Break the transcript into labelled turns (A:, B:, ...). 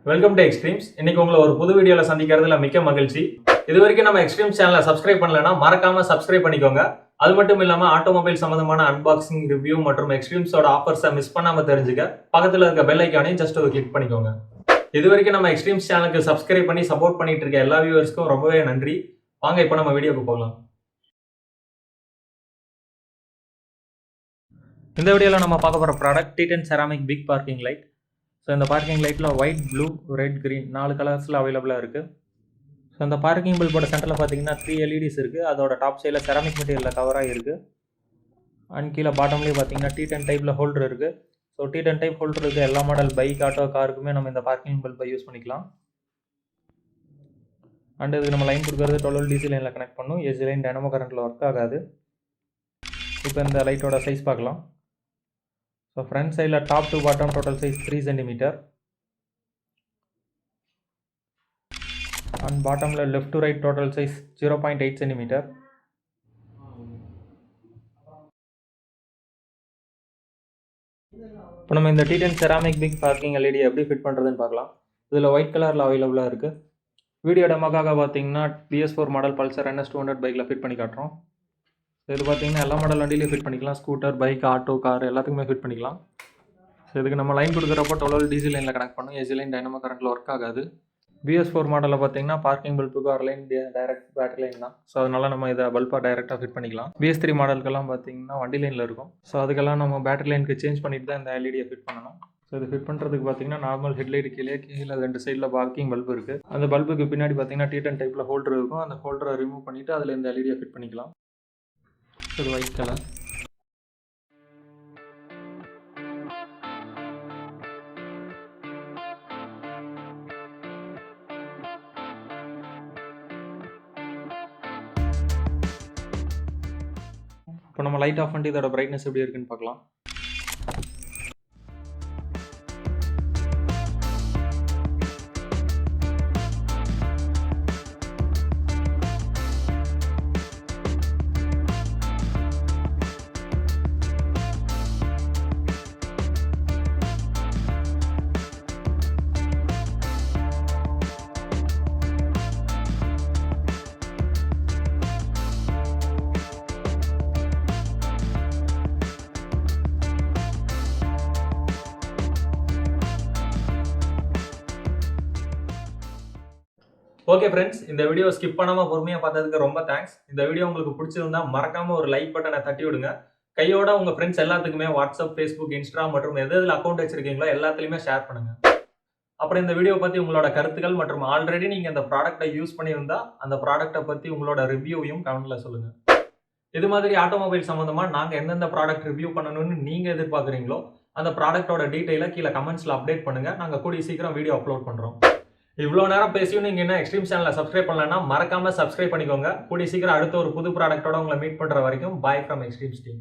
A: Welcome to extremes. இன்னைக்கு உங்களை ஒரு புது வீடியோல சந்திக்கிறதுல மிக்க மகிழ்ச்சி. இது வரைக்கும் நம்ம எக்ஸ்ட்ரீம்ஸ் சேனலை சப்ஸ்கிரைப் பண்ணலன்னா மறக்காம சப்ஸ்கிரைப் பண்ணிக்கோங்க. அது மட்டும் இல்லாம ஆட்டோமொபைல் சம்பந்தமான அன்பாக்சிங், ரிவ்யூ மற்றும் எக்ஸ்ட்ரீம்ஸோட ஆஃபர்ஸை மிஸ் பண்ணாம தெரிஞ்சுக்க பக்கத்துல இருக்க பெல் ஐக்கானையும் ஜஸ்ட் ஒரு கிளிக் பண்ணிக்கோங்க. இது வரைக்கும் நம்ம எக்ஸ்ட்ரீம்ஸ் சேனலுக்கு சப்ஸ்கிரைப் பண்ணி சப்போர்ட் பண்ணிட்டு இருக்க எல்லா வியூவர்ஸ்க்கும் ரொம்பவே நன்றி. வாங்க இப்போ நம்ம வீடியோக்கு போகலாம். இந்த வீடியோவில் நம்ம பார்க்க போகிற product T10 ceramic big parking light. So இந்த பார்க்கிங் லைட்டில் ஒயிட், ப்ளூ, ரெட், க்ரீன் 4 கலர்ஸில் அவைலபிளாக இருக்குது. ஸோ இந்த பார்க்கிங் பல்போட சென்டரில் பார்த்தீங்கன்னா 3 LEDs இருக்குது. அதோட டாப் சைடில் செராமிக் மெட்டீரியலில் கவராக இருக்குது. அண்ட் கீழே பாட்டம்லேயே பார்த்தீங்கன்னா T10 டைப்பில் ஹோல்டர் இருக்குது. ஸோ T10 டைப் ஹோல்டர் இருக்குது எல்லா மாடல் பைக், ஆட்டோ, காருக்குமே நம்ம இந்த பார்க்கிங் பல்பை யூஸ் பண்ணிக்கலாம். அண்ட் இதுக்கு நம்ம லைன் கொடுக்குறது 12 DC லைனில் கனெக்ட் பண்ணும். AC லைன் டைனமோ கரண்ட்டில் ஒர்க் ஆகாது. இப்போ இந்த லைட்டோட சைஸ் பார்க்கலாம். ஸோ ஃப்ரண்ட் சைடில் top to bottom total size 3 cm. And பாட்டமில் left to right total size 0.8 cm. இப்போ நம்ம இந்த T10 ceramic big parking LED எப்படி ஃபிட் பண்ணுறதுன்னு பார்க்கலாம். இதில் ஒயிட் கலரில் அவைலபிளாக இருக்குது. வீடியோ டெமோக்காக பார்த்தீங்கன்னா BS4 மாடல் பல்சர் NS 200 பைக்கில் ஃபிட் பண்ணி காட்டுறோம். இது பார்த்தீங்கன்னா எல்லா மாடல் வண்டியிலையும் ஃபிட் பண்ணிக்கலாம். ஸ்கூட்டர், பைக், ஆட்டோ, கார் எல்லாத்துக்குமே ஃபிட் பண்ணிக்கலாம். ஸோ இதுக்கு நம்ம லைன் கொடுக்குறப்போ 12 DC லைனில் கனெக்ட் பண்ணும். AC லைன் டைனமோ கரண்ட்டில் ஒர்க் ஆகாது. BS4 மாடலில் பார்த்தீங்கன்னா பார்க்கிங் பல்புக்கு ஒரு லைன் டைரக்ட் பேட்டரி லைன் தான். ஸோ அதனால நம்ம இதை பல்பாக டைரெக்டாக ஃபிட் பண்ணிக்கலாம். BS3 மாடலுக்கெல்லாம் பார்த்தீங்கன்னா வண்டி லைனில் இருக்கும். ஸோ அதுக்கெல்லாம் நம்ம பேட்டரி லைனுக்கு சேஞ்ச் பண்ணிட்டு தான் இந்த LED ஃபிட் பண்ணணும். ஸோ இது ஃபிட் பண்ணுறதுக்கு பார்த்தீங்கன்னா நார்மல் ஹெட்லைட் கீழே 2 சைடில் பார்க்கிங் பல்பு இருக்குது. அந்த பல்புக்கு பின்னாடி பார்த்தீங்கன்னா T10 டைப்பில் ஹோல்டர் இருக்கும். அந்த ஹோல்டரை ரிமூவ் பண்ணிவிட்டு அதில் இந்த LED ஃபிட் பண்ணிக்கலாம். இது ஒயிட் கலர். இப்போ நம்ம லைட் ஆஃப் பண்ணிட்டு இதோட பிரைட்னஸ் எப்படி இருக்குன்னு பார்க்கலாம். ஓகே ஃப்ரெண்ட்ஸ், இந்த வீடியோ ஸ்கிப் பண்ணாமல் பொறுமையாக பார்த்ததுக்கு ரொம்ப தேங்க்ஸ். இந்த வீடியோ உங்களுக்கு பிடிச்சிருந்தா மறக்காம ஒரு லைக் பட்டனை தட்டி விடுங்க. கையோட உங்கள் ஃப்ரெண்ட்ஸ் எல்லாத்துக்குமே வாட்ஸ்அப், ஃபேஸ்புக், இன்ஸ்டா மற்றும் எதில் அக்கௌண்ட் வச்சிருக்கீங்களோ எல்லாத்துலேயுமே ஷேர் பண்ணுங்க. அப்புறம் இந்த வீடியோ பற்றி உங்களோட கருத்துக்கள் மற்றும் ஆல்ரெடி நீங்கள் இந்த ப்ராடக்ட்டை யூஸ் பண்ணியிருந்தா அந்த ப்ராடக்ட்டை பற்றி உங்களோட ரிவ்யூவையும் கமெண்ட்டில் சொல்லுங்கள். இது மாதிரி ஆட்டோமொபைல் சம்மந்தமாக நாங்கள் எந்தெந்த ப்ராடக்ட் ரிவ்யூ பண்ணணும்னு நீங்கள் எதிர்பார்க்குறீங்களோ அந்த ப்ராடக்ட்டோட டீட்டெயிலை கீழே கமெண்ட்ஸில் அப்டேட் பண்ணுங்கள். நாங்கள் கூடிய சீக்கிரம் வீடியோ அப்லோட் பண்ணுறோம். இவ்வளோ நேரம் பேசியும் நீங்கள் என்ன எக்ஸ்ட்ரீம் சேனலை சப்ஸ்கிரைப் பண்ணலன்னா மறக்காமல் சப்ஸ்கிரைப் பண்ணிக்கோங்க. கூடிய சீக்கிரம் அடுத்த ஒரு புது ப்ராடக்ட்டோட உங்களை மீட் பண்ணுற வரைக்கும் பாய் ஃப்ரம் எக்ஸ்ட்ரீம்ஸ் டீம்.